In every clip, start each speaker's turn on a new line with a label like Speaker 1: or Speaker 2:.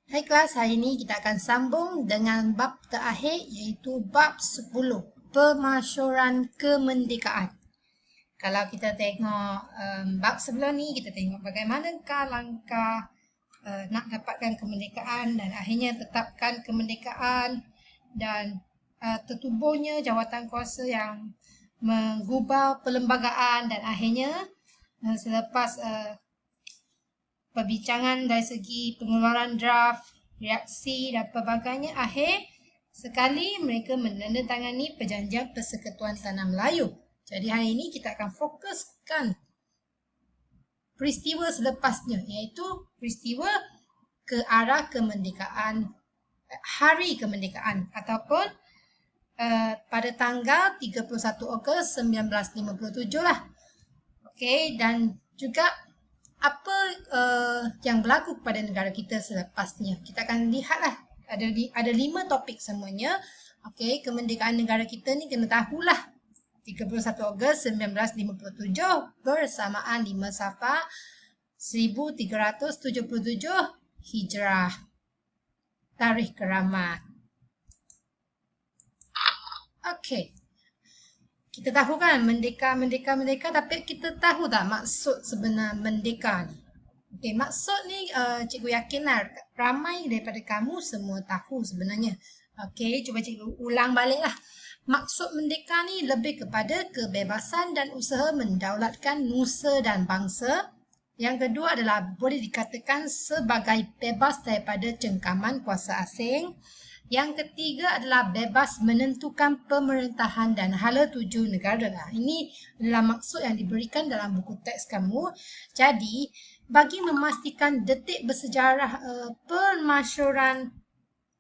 Speaker 1: Hai kelas, hari ini kita akan sambung dengan bab terakhir iaitu bab 10, Pemasyuran Kemerdekaan. Kalau kita tengok bab sebelum ni, kita tengok bagaimanakah langkah nak dapatkan kemerdekaan dan akhirnya tetapkan kemerdekaan dan tertubuhnya jawatan kuasa yang mengubah perlembagaan dan akhirnya selepas perbincangan dari segi pengeluaran draft, reaksi dan pelbagainya, akhir sekali mereka menandatangani perjanjian Persekutuan Tanah Melayu. Jadi hari ini kita akan fokuskan peristiwa selepasnya, iaitu peristiwa ke arah kemerdekaan, hari kemerdekaan ataupun pada tanggal 31 Ogos 1957 lah. Okey, dan juga apa yang berlaku pada negara kita selepasnya. Kita akan lihatlah ada 5 topik semuanya. Okey, kemerdekaan negara kita ni kena tahulah 31 Ogos 1957 bersamaan 5 Safar 1377 Hijrah. Tarikh keramat. Okey. Kita tahu kan merdeka, tapi kita tahu tak maksud sebenar merdeka ni? Okey, maksud ni cikgu yakinlah ramai daripada kamu semua tahu sebenarnya. Okey, cuba cikgu ulang balik lah. Maksud merdeka ni lebih kepada kebebasan dan usaha mendaulatkan nusa dan bangsa. Yang kedua adalah boleh dikatakan sebagai bebas daripada cengkaman kuasa asing. Yang ketiga adalah bebas menentukan pemerintahan dan hala tuju negara. Ini adalah maksud yang diberikan dalam buku teks kamu. Jadi, bagi memastikan detik bersejarah pemasyuran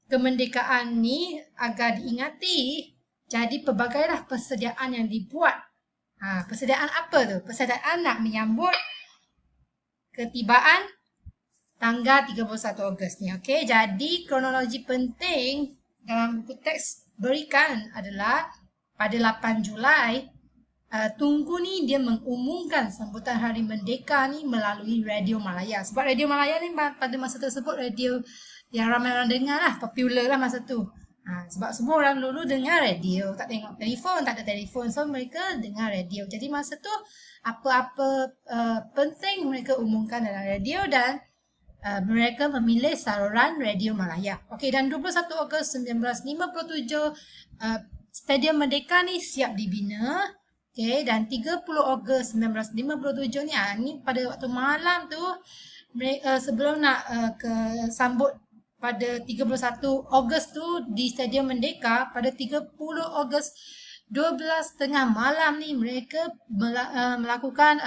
Speaker 1: kemerdekaan ni agar diingati, jadi pelbagailah persediaan yang dibuat. Persediaan apa tu? Persediaan nak menyambut ketibaan tanggal 31 Ogos ni. Okey, jadi kronologi penting dalam buku teks berikan adalah pada 8 Julai Tunku ni dia mengumumkan sambutan Hari Merdeka ni melalui Radio Malaya. Sebab Radio Malaya ni pada masa tersebut radio yang ramai orang dengar lah, popular lah masa tu. Sebab semua orang dulu dengar radio, tak tengok telefon, tak ada telefon. So mereka dengar radio. Jadi masa tu apa-apa penting mereka umumkan dalam radio dan mereka memilih saluran Radio Malaya. Okey, dan 21 Ogos 1957 Stadium Merdeka ni siap dibina. Okey, dan 30 Ogos 1957 ni pada waktu malam tu sebelum nak ke sambut pada 31 Ogos tu di Stadium Merdeka, pada 30 Ogos 12:30 malam ni mereka melakukan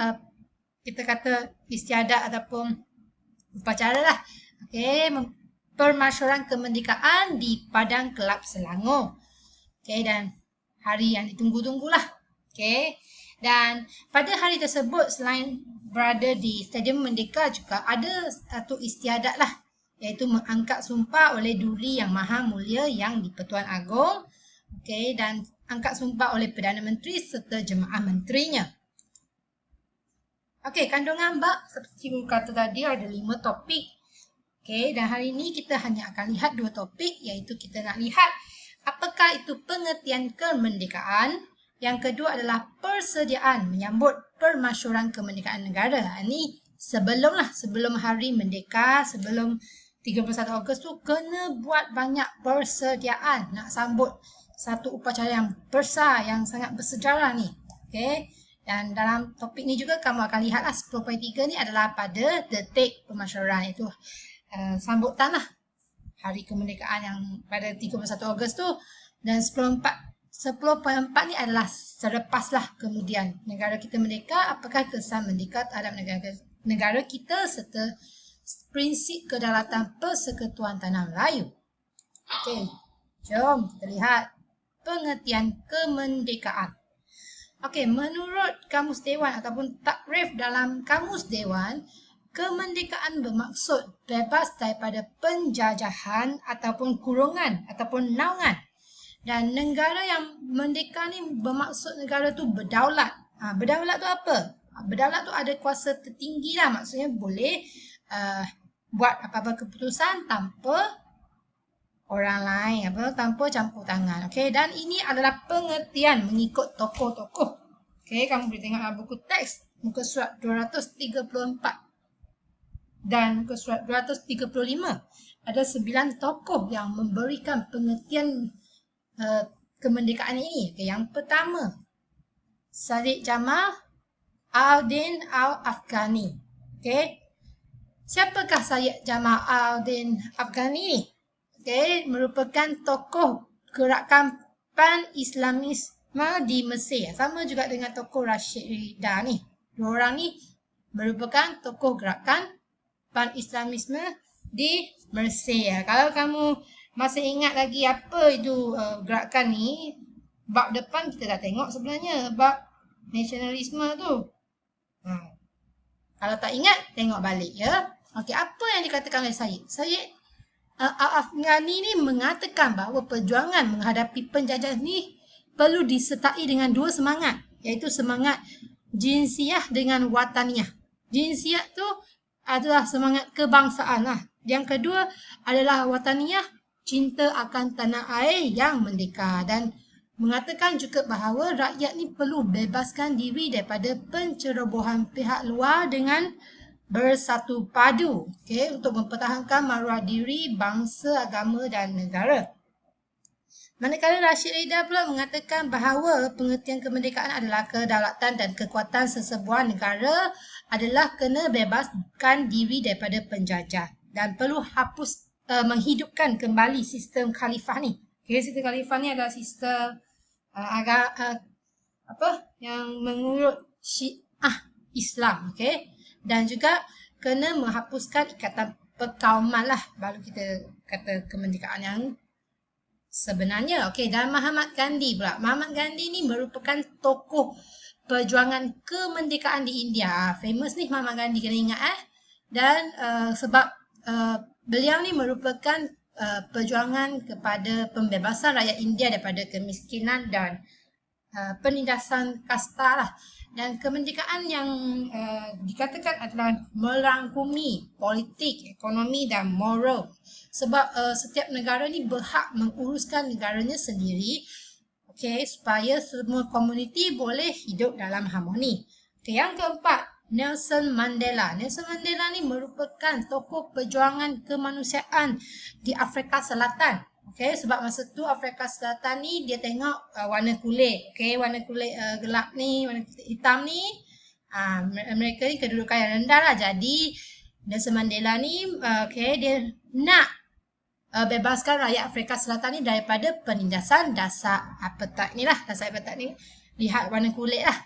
Speaker 1: kita kata istiadat ataupun upacara lah. Okey, pemasyuran kemerdekaan di Padang Kelab Selangor. Okey, dan hari yang ditunggu-tunggulah. Okey. Dan pada hari tersebut selain berada di Stadium Merdeka juga ada satu istiadat lah, iaitu mengangkat sumpah oleh Duli Yang Maha Mulia Yang di-Pertuan Agong. Okey, dan angkat sumpah oleh Perdana Menteri serta jemaah menterinya. Okey, kandungan bab seperti cikgu kata tadi ada 5 topik. Okey, dan hari ini kita hanya akan lihat 2 topik, iaitu kita nak lihat apakah itu pengertian kemerdekaan. Yang kedua adalah persediaan menyambut pemasyuran kemerdekaan negara. Ini sebelum Hari Merdeka, sebelum 31 Ogos tu kena buat banyak persediaan nak sambut satu upacara yang besar, yang sangat bersejarah ni. Okey. Dan dalam topik ni juga kamu akan lihatlah 10.3 ni adalah pada detik pemasyuran, iaitu sambutan lah Hari Kemerdekaan yang pada 31 Ogos tu. Dan 10.4 ni adalah selepaslah kemudian negara kita merdeka, apakah kesan merdeka terhadap negara kita serta prinsip kedaulatan Persekutuan Tanah Melayu. Okey, jom kita lihat pengertian kemerdekaan. Okey, menurut Kamus Dewan ataupun takrif dalam Kamus Dewan, kemerdekaan bermaksud bebas daripada penjajahan ataupun kurungan ataupun naungan. Dan negara yang merdeka ni bermaksud negara tu berdaulat. Berdaulat tu apa? Berdaulat tu ada kuasa tertinggi lah, maksudnya boleh buat apa-apa keputusan tanpa orang lain, tanpa campur tangan. Okey, dan ini adalah pengertian mengikut tokoh-tokoh. Okey, kamu boleh tengok dalam buku teks muka surat 234 dan muka surat 235. Ada 9 tokoh yang memberikan pengertian kemerdekaan ini. Okay, yang pertama, Sadiq Jamal Al-Din Al-Afghani. Okay. Siapakah Sadiq Jamal Al-Din Afghani ni? Okay, merupakan tokoh gerakan pan-Islamisme di Mesir. Sama juga dengan tokoh Rashid Rida ni. Dua orang ni merupakan tokoh gerakan pan-Islamisme di Mesir. Kalau kamu masih ingat lagi apa itu gerakan ni, bab depan kita dah tengok sebenarnya, bab nasionalisme tu. Kalau tak ingat, tengok balik ya. Okey, apa yang dikatakan oleh Syed? Syed Al-Afghani ni mengatakan bahawa perjuangan menghadapi penjajah ni perlu disertai dengan dua semangat, iaitu semangat jinsiyah dengan wataniyah. Jinsiyah tu adalah semangat kebangsaan lah. Yang kedua adalah wataniyah, cinta akan tanah air yang merdeka, dan mengatakan juga bahawa rakyat ni perlu bebaskan diri daripada pencerobohan pihak luar dengan bersatu padu, untuk mempertahankan maruah diri bangsa, agama dan negara. Manakala Rashid Rida pula mengatakan bahawa pengertian kemerdekaan adalah kedaulatan dan kekuatan sesebuah negara adalah kena bebaskan diri daripada penjajah dan perlu menghidupkan kembali sistem khalifah ni. Sistem khalifah ni adalah sistem yang mengurut Syiah Islam, dan juga kena menghapuskan ikatan perkauman lah, baru kita kata kemerdekaan yang sebenarnya. Dan Mahatma Gandhi pula. Mahatma Gandhi ni merupakan tokoh perjuangan kemerdekaan di India. Famous ni Mahatma Gandhi, kena ingat Dan sebab beliau ni merupakan perjuangan kepada pembebasan rakyat India daripada kemiskinan dan penindasan kasta lah. Dan kemerdekaan yang dikatakan adalah merangkumi politik, ekonomi dan moral. Sebab setiap negara ni berhak menguruskan negaranya sendiri, supaya semua komuniti boleh hidup dalam harmoni. Yang keempat, Nelson Mandela. Nelson Mandela ni merupakan tokoh perjuangan kemanusiaan di Afrika Selatan. Sebab masa tu Afrika Selatan ni dia tengok warna kulit, warna kulit gelap ni, warna kulit hitam ni, mereka ni kedudukan yang rendah lah. Jadi Nelson Mandela ni dia nak bebaskan rakyat Afrika Selatan ni daripada penindasan dasar apartheid ni lah. Dasar apartheid ni lihat warna kulit lah.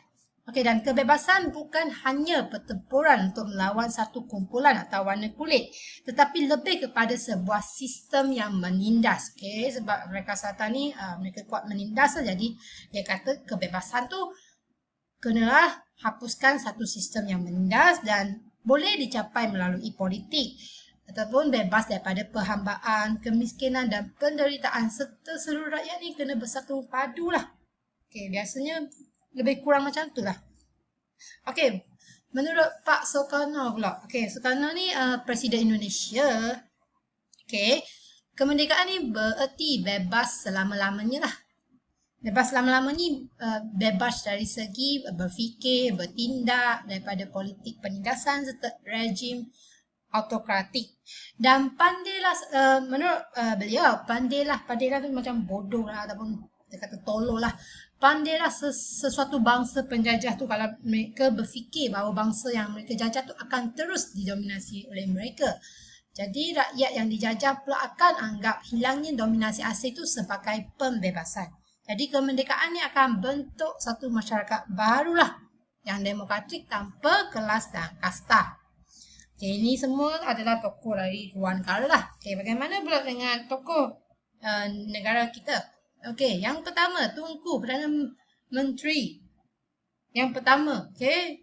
Speaker 1: Dan kebebasan bukan hanya pertempuran untuk melawan satu kumpulan atau warna kulit, tetapi lebih kepada sebuah sistem yang menindas. Sebab mereka Selatan ni mereka kuat menindas lah. Jadi dia kata kebebasan tu kenalah hapuskan satu sistem yang menindas dan boleh dicapai melalui politik ataupun bebas daripada perhambaan, kemiskinan dan penderitaan, serta seluruh rakyat ni kena bersatu padu lah. Biasanya lebih kurang macam tu lah. Menurut Pak Sukarno pula. Sukarno ni Presiden Indonesia. Kemerdekaan ni bererti bebas selama-lamanya lah. Bebas selama-lamanya ni bebas dari segi berfikir, bertindak daripada politik penindasan serta rejim autokratik. Dan pandailah, menurut beliau, pandailah tu macam bodoh lah ataupun dia kata tolol lah. Pandailah sesuatu bangsa penjajah tu kalau mereka berfikir bahawa bangsa yang mereka jajah tu akan terus didominasi oleh mereka. Jadi rakyat yang dijajah pula akan anggap hilangnya dominasi asing tu sebagai pembebasan. Jadi kemerdekaan ni akan bentuk satu masyarakat barulah yang demokratik tanpa kelas dan kasta. Ini semua adalah tokoh dari luar negara lah. Bagaimana pula dengan tokoh negara kita? Yang pertama, Tunku Perdana Menteri. Yang pertama,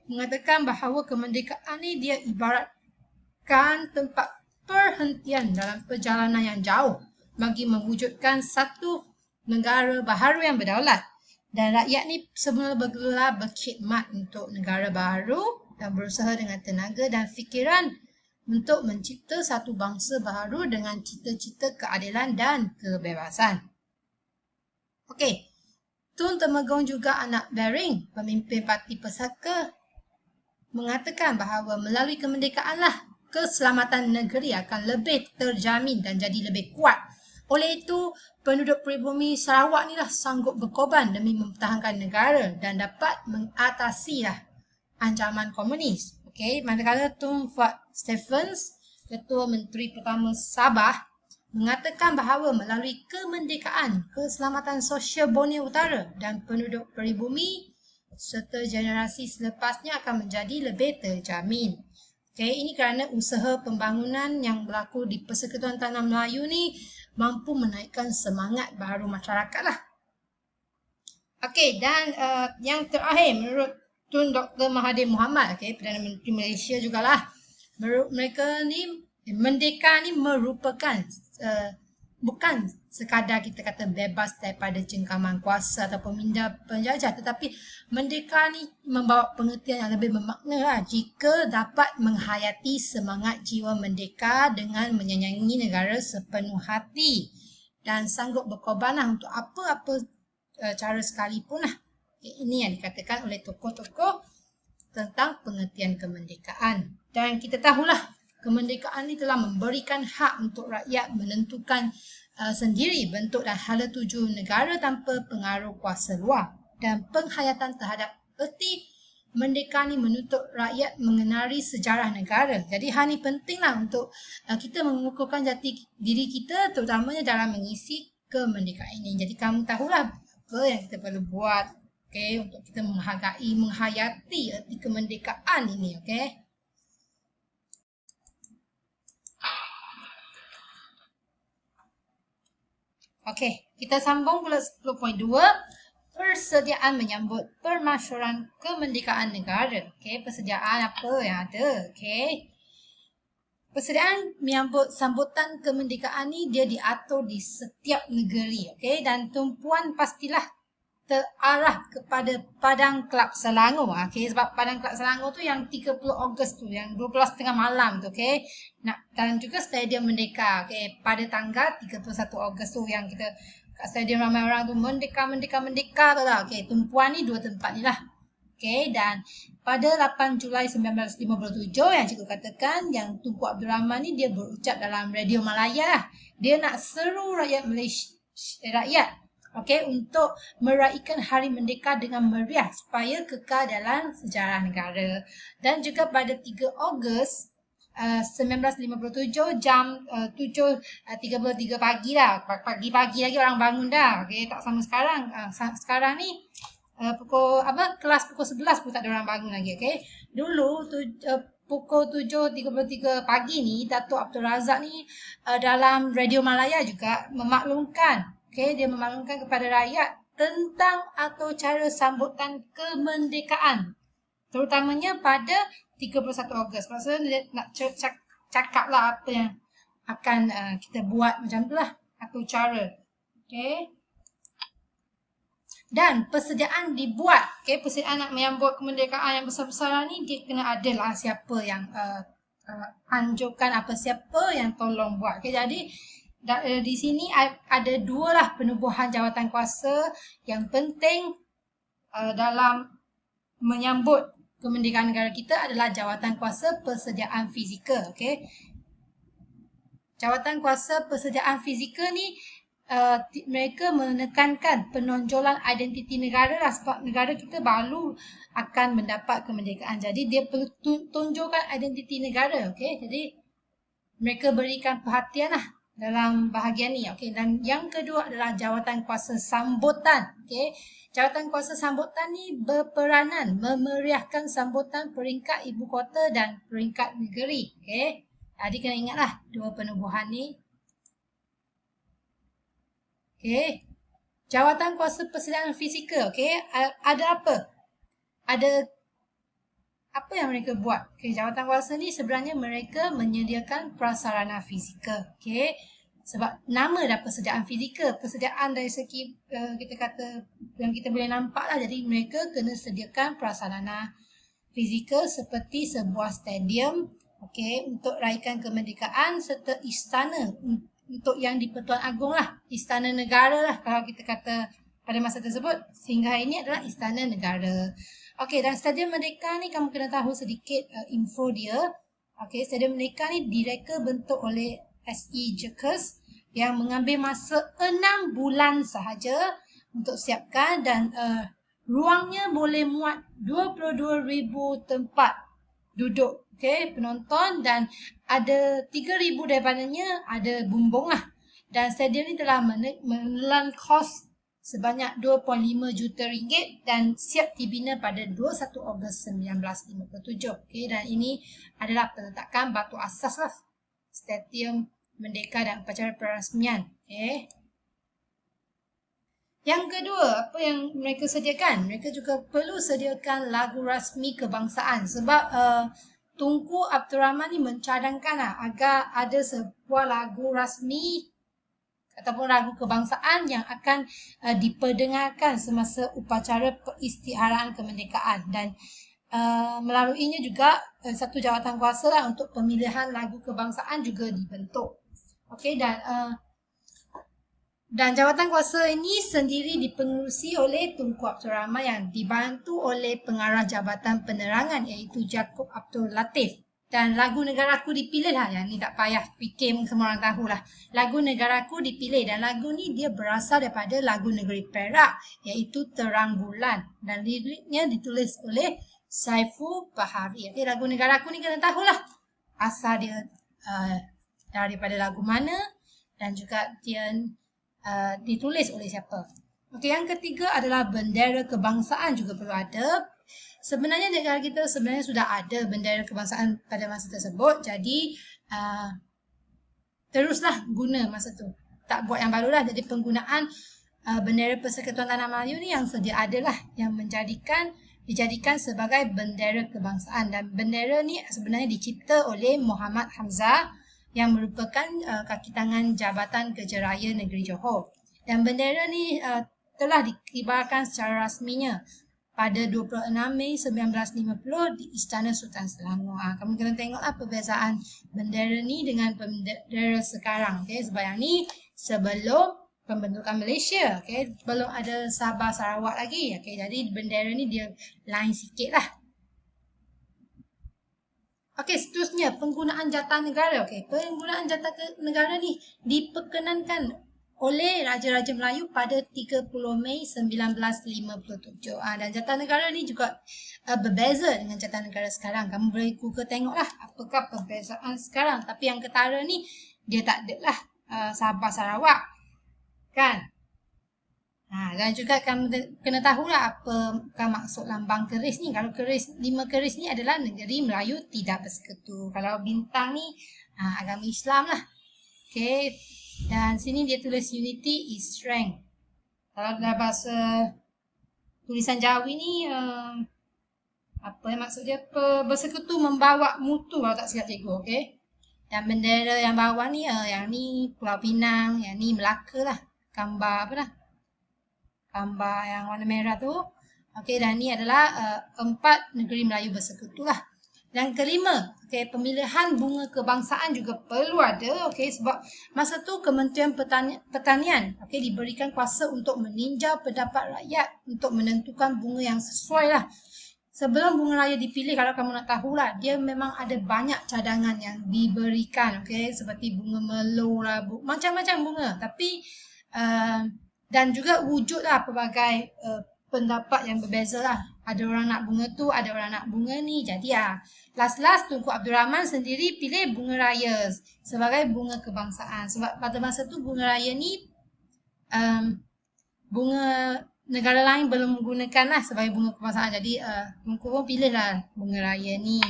Speaker 1: mengatakan bahawa kemerdekaan ni dia ibaratkan tempat perhentian dalam perjalanan yang jauh bagi mewujudkan satu negara baharu yang berdaulat. Dan rakyat ni semula bergelar berkhidmat untuk negara baru dan berusaha dengan tenaga dan fikiran untuk mencipta satu bangsa baharu dengan cita-cita keadilan dan kebebasan. Okey, Tun Temenggong juga anak Baring, pemimpin parti Pesaka, mengatakan bahawa melalui kemerdekaanlah keselamatan negeri akan lebih terjamin dan jadi lebih kuat. Oleh itu, penduduk pribumi Sarawak ni lah sanggup berkorban demi mempertahankan negara dan dapat mengatasi ancaman komunis. Okey, manakala Tun Fat Stephens, Ketua Menteri Pertama Sabah, mengatakan bahawa melalui kemerdekaan, keselamatan sosial Borneo Utara dan penduduk peribumi serta generasi selepasnya akan menjadi lebih terjamin. Okey, ini kerana usaha pembangunan yang berlaku di Persekutuan Tanah Melayu ni mampu menaikkan semangat baharu masyarakat lah. Okey, dan yang terakhir menurut Tun Dr. Mahathir Mohamad, Perdana Menteri Malaysia jugalah, mereka ni merdeka ni merupakan bukan sekadar kita kata bebas daripada cengkaman kuasa ataupun minda penjajah, tetapi merdeka ni membawa pengertian yang lebih bermakna jika dapat menghayati semangat jiwa merdeka dengan menyayangi negara sepenuh hati dan sanggup berkorban untuk apa-apa cara sekalipun lah. Ini yang dikatakan oleh tokoh-tokoh tentang pengertian kemerdekaan. Dan kita tahulah kemerdekaan ini telah memberikan hak untuk rakyat menentukan sendiri bentuk dan hala tuju negara tanpa pengaruh kuasa luar. Dan penghayatan terhadap erti merdeka ni menuntut rakyat mengenali sejarah negara. Jadi hal ni pentinglah untuk kita mengukuhkan jati diri kita terutamanya dalam mengisi kemerdekaan ini. Jadi kamu tahulah apa yang kita perlu buat, untuk kita menghayati erti kemerdekaan ini, kita sambung pula 10.2, persediaan menyambut permasyuran kemerdekaan negara. Persediaan apa yang ada? Persediaan menyambut sambutan kemerdekaan ni dia diatur di setiap negeri, dan tumpuan pastilah terarah kepada Padang Kelab Selangor. Sebab Padang Kelab Selangor tu yang 30 Ogos tu, yang 12.30 malam tu, dan juga Stadium Merdeka, pada tanggal 31 Ogos tu yang kita kat stadium ramai orang tu merdeka tu lah. Tumpuan ni dua tempat ni lah. Dan pada 8 Julai 1957 yang cikgu katakan, yang Tunku Abdul Rahman ni dia berucap dalam Radio Malaya lah. Dia nak seru rakyat Malaysia, untuk meraihkan Hari Merdeka dengan meriah supaya kekal dalam sejarah negara. Dan juga pada 3 Ogos 1957 jam 7.33 pagi lah. Pagi-pagi lagi orang bangun dah. Tak sama sekarang. Sekarang ni kelas pukul 11 pun tak ada orang bangun lagi. Dulu pukul 7.33 pagi ni Datuk Abdul Razak ni dalam Radio Malaya juga memaklumkan, dia memaklumkan kepada rakyat tentang atau cara sambutan kemerdekaan, terutamanya pada 31 Ogos. Maksudnya dia nak cakap lah apa yang akan kita buat macam tu lah, atau cara. Dan persediaan dibuat, persediaan nak menyambut kemerdekaan yang besar-besaran ni, dia kena ada lah siapa yang anjurkan, siapa yang tolong buat. Jadi di sini ada dua lah penubuhan jawatan kuasa yang penting dalam menyambut kemerdekaan negara kita adalah jawatan kuasa persediaan fizikal. Jawatan kuasa persediaan fizikal ni mereka menekankan penonjolan identiti negara lah, sebab negara kita baru akan mendapat kemerdekaan. Jadi dia perlu tunjukkan identiti negara. Jadi mereka berikan perhatian lah dalam bahagian ni. Dan yang kedua adalah jawatan kuasa sambutan. Jawatan kuasa sambutan ni berperanan memeriahkan sambutan peringkat ibu kota dan peringkat negeri. Jadi kena ingatlah dua penubuhan ni. Jawatan kuasa persediaan fizikal. Ada apa? Ada apa yang mereka buat? Jawatan kuasa ni sebenarnya mereka menyediakan prasarana fizikal. Sebab nama dah persediaan fizikal. Persediaan dari segi kita kata yang kita boleh nampak lah. Jadi mereka kena sediakan prasarana fizikal seperti sebuah stadium, Okey, untuk raikan kemerdekaan serta istana untuk yang di Pertuan Agong lah, istana negara lah kalau kita kata pada masa tersebut. Sehingga hari ini adalah istana negara. Okey, dan Stadium Merdeka ni kamu kena tahu sedikit info dia. Okey, Stadium Merdeka ni direka bentuk oleh SE Jekers yang mengambil masa 6 bulan sahaja untuk siapkan, dan ruangnya boleh muat 22,000 tempat duduk, penonton, dan ada 3,000 daripadanya ada bumbung lah. Dan stadium ni telah menelan kos sebanyak 2.5 juta ringgit dan siap dibina pada 21 Ogos 1957. Dan ini adalah peletakan batu asas lah Stadium Merdeka dan upacara perasmian. Yang kedua, apa yang mereka sediakan? Mereka juga perlu sediakan lagu rasmi kebangsaan sebab Tunku Abdul Rahman ni mencadangkan agar ada sebuah lagu rasmi ataupun lagu kebangsaan yang akan diperdengarkan semasa upacara peristiharaan kemerdekaan, dan melaluinya juga satu jawatan kuasa lah untuk pemilihan lagu kebangsaan juga dibentuk. Dan jawatan kuasa ini sendiri dipengerusi oleh Tunku Abdul Rahman yang dibantu oleh pengarah Jabatan Penerangan iaitu Yaakob Abdul Latif. Dan lagu Negaraku dipilih lah, yang ni tak payah fikir, semua orang tahulah. Lagu Negaraku dipilih dan lagu ni dia berasal daripada lagu negeri Perak iaitu Terang Bulan, dan liriknya ditulis oleh Saiful Bahari. Lagu Negaraku ni kena tahulah asal dia daripada lagu mana dan juga dia ditulis oleh siapa. Yang ketiga adalah bendera kebangsaan juga perlu ada. Sebenarnya negara kita sebenarnya sudah ada bendera kebangsaan pada masa tersebut. Jadi teruslah guna masa tu. Tak buat yang barulah. Jadi penggunaan bendera Persekutuan Tanah Melayu ni yang sedia ada lah, yang dijadikan sebagai bendera kebangsaan. Dan bendera ni sebenarnya dicipta oleh Muhammad Hamzah yang merupakan kaki tangan Jabatan Kerja Raya Negeri Johor. Dan bendera ni telah dikibarkan secara rasminya pada 26 Mei 1950 di Istana Sultan Selangor. Kamu kena tengoklah perbezaan bendera ni dengan bendera sekarang. Sebab yang ni sebelum pembentukan Malaysia. Belum ada Sabah Sarawak lagi. Jadi bendera ni dia lain sikit lah. Seterusnya penggunaan jata negara. Penggunaan jata negara ni diperkenankan oleh Raja-Raja Melayu pada 30 Mei 1957. Dan jata negara ni juga berbeza dengan jata negara sekarang. Kamu boleh Google tengoklah apakah perbezaan sekarang. Tapi yang ketara ni dia tak ada lah Sabah Sarawak. Kan? Dan juga kamu kena tahulah apa maksud lambang keris ni. Kalau keris, 5 keris ni adalah negeri Melayu tidak bersekutu. Kalau bintang ni agama Islam lah. Dan sini dia tulis unity is strength. Kalau dalam bahasa tulisan Jawi ni apa yang maksud dia? Bersekutu membawa mutu kalau tak silap cikgu. Dan bendera yang bawah ni yang ni Pulau Pinang, yang ni Melaka lah. Gambar apa dah? Gambar yang warna merah tu. Dan ni adalah 4 negeri Melayu bersekutu lah. Yang kelima, pemilihan bunga kebangsaan juga perlu ada. Sebab masa tu Kementerian Pertanian diberikan kuasa untuk meninjau pendapat rakyat untuk menentukan bunga yang sesuai lah. Sebelum bunga raya dipilih, kalau kamu nak tahulah, dia memang ada banyak cadangan yang diberikan. Seperti bunga melo lah, macam-macam bunga. Tapi dan juga wujudlah pelbagai pendapat yang berbeza lah. Ada orang nak bunga tu, ada orang nak bunga ni. Jadi last Tunku Abdul Rahman sendiri pilih bunga raya sebagai bunga kebangsaan. Sebab pada masa tu bunga raya ni bunga negara lain belum menggunakan lah sebagai bunga kebangsaan. Jadi Tunku pun pilih lah bunga raya ni.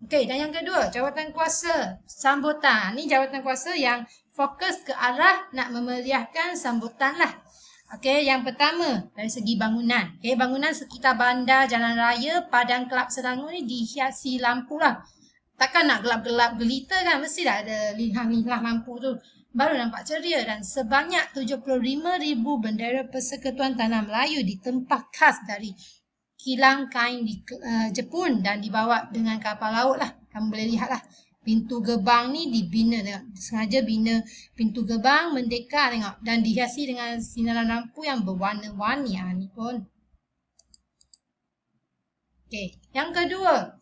Speaker 1: Dan yang kedua, jawatan kuasa sambutan. Ni jawatan kuasa yang fokus ke arah nak memeriahkan sambutan lah. Yang pertama dari segi bangunan. Bangunan sekitar bandar, jalan raya, padang kelab Selangor ni dihiasi lampu lah. Takkan nak gelap-gelap gelita kan, mestilah ada lilah-lilah lampu tu. Baru nampak ceria. Dan sebanyak 75,000 bendera Persekutuan Tanah Melayu ditempah khas dari kilang kain di Jepun dan dibawa dengan kapal laut lah. Kamu boleh lihatlah. Pintu gerbang ni dibina, tengok. Sengaja bina pintu gerbang Merdeka, tengok. Dan dihiasi dengan sinaran lampu yang berwarna-warni. Ni pun. Okey, yang kedua,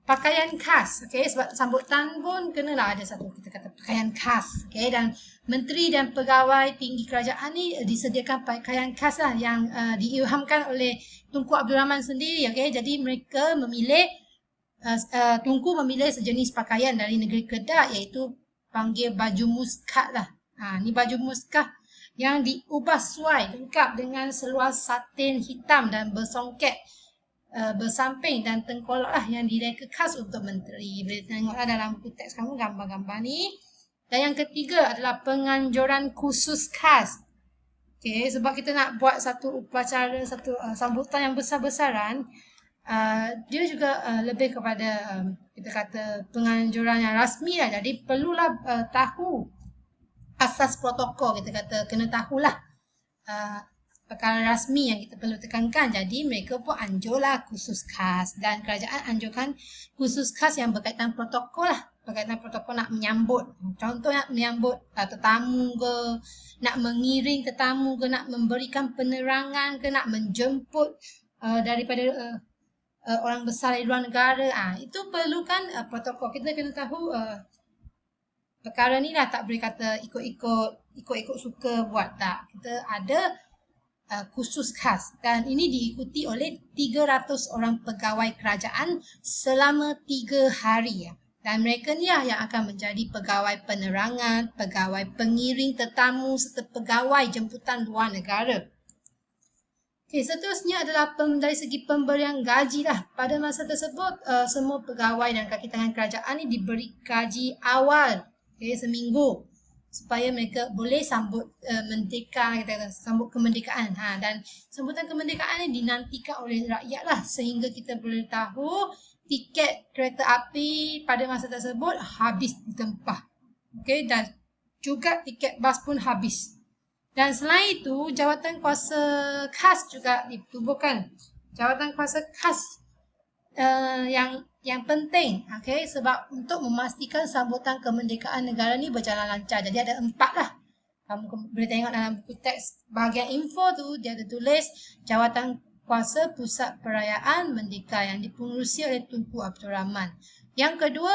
Speaker 1: pakaian khas. Okey, sebab sambutan pun kenalah ada satu kita kata pakaian khas. Okey, dan menteri dan pegawai tinggi kerajaan ni disediakan pakaian khas lah yang diilhamkan oleh Tunku Abdul Rahman sendiri. Okey, jadi mereka memilih Tunku memilih sejenis pakaian dari negeri Kedah, iaitu panggil baju muskat lah. Ni baju muskat yang diubah suai lengkap dengan seluar satin hitam dan bersongket, bersamping dan tengkolok lah yang direka khas untuk menteri. Boleh tengoklah dalam buku teks kamu gambar-gambar ni. Dan yang ketiga adalah penganjuran khusus khas. Okay, sebab kita nak buat satu upacara, satu sambutan yang besar-besaran, dia juga lebih kepada kita kata penganjuran yang rasmi lah. Jadi perlulah tahu asas protokol, kita kata kena tahulah perkara rasmi yang kita perlu tekankan. Jadi mereka pun anjurlah khusus khas, dan kerajaan anjurkan khusus khas yang berkaitan protokol lah. Berkaitan protokol nak menyambut, contoh nak menyambut tetamu ke, nak mengiring tetamu ke, nak memberikan penerangan ke, nak menjemput daripada orang besar dari luar negara. Itu perlukan protokol. Kita kena tahu perkara ni lah, tak boleh kata ikut-ikut suka buat, tak. Kita ada khusus khas, dan ini diikuti oleh 300 orang pegawai kerajaan selama 3 hari. Dan mereka ni lah yang akan menjadi pegawai penerangan, pegawai pengiring tetamu serta pegawai jemputan luar negara. Okay, seterusnya adalah dari segi pemberian gaji lah. Pada masa tersebut, semua pegawai dan kaki tangan kerajaan ni diberi gaji awal, okay, seminggu, supaya mereka boleh sambut merdeka, kita kata sambut kemerdekaan. Dan sambutan kemerdekaan ni dinantikan oleh rakyat lah, sehingga kita boleh tahu tiket kereta api pada masa tersebut habis ditempah. Okay, dan juga tiket bas pun habis. Dan selain itu, jawatan kuasa khas juga ditubuhkan. Jawatan kuasa khas yang penting, okay, sebab untuk memastikan sambutan kemerdekaan negara ni berjalan lancar. Jadi ada 4 lah. Kamu boleh tengok dalam buku teks bahagian info tu, dia ada tulis jawatan kuasa pusat perayaan merdeka yang dipengerusi oleh Tunku Abdul Rahman. Yang kedua,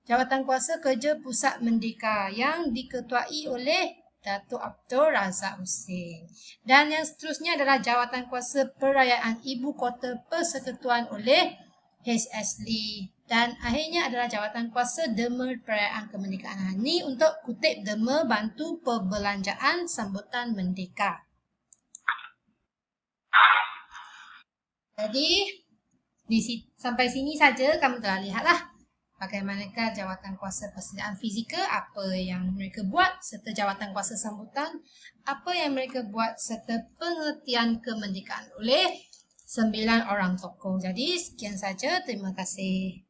Speaker 1: jawatan kuasa kerja pusat merdeka yang diketuai oleh Datuk Abdul Razak Husin. Dan yang seterusnya adalah jawatan kuasa perayaan ibu kota persekutuan oleh H.S. Lee. Dan akhirnya adalah jawatan kuasa derma perayaan kemerdekaan. Ini untuk kutip derma bantu perbelanjaan sambutan merdeka. Jadi sampai sini saja kamu telah lihatlah bagaimanakah jawatan kuasa persediaan fizikal, apa yang mereka buat, serta jawatan kuasa sambutan, apa yang mereka buat, serta pengertian kemerdekaan oleh 9 orang tokoh. Jadi sekian saja, terima kasih.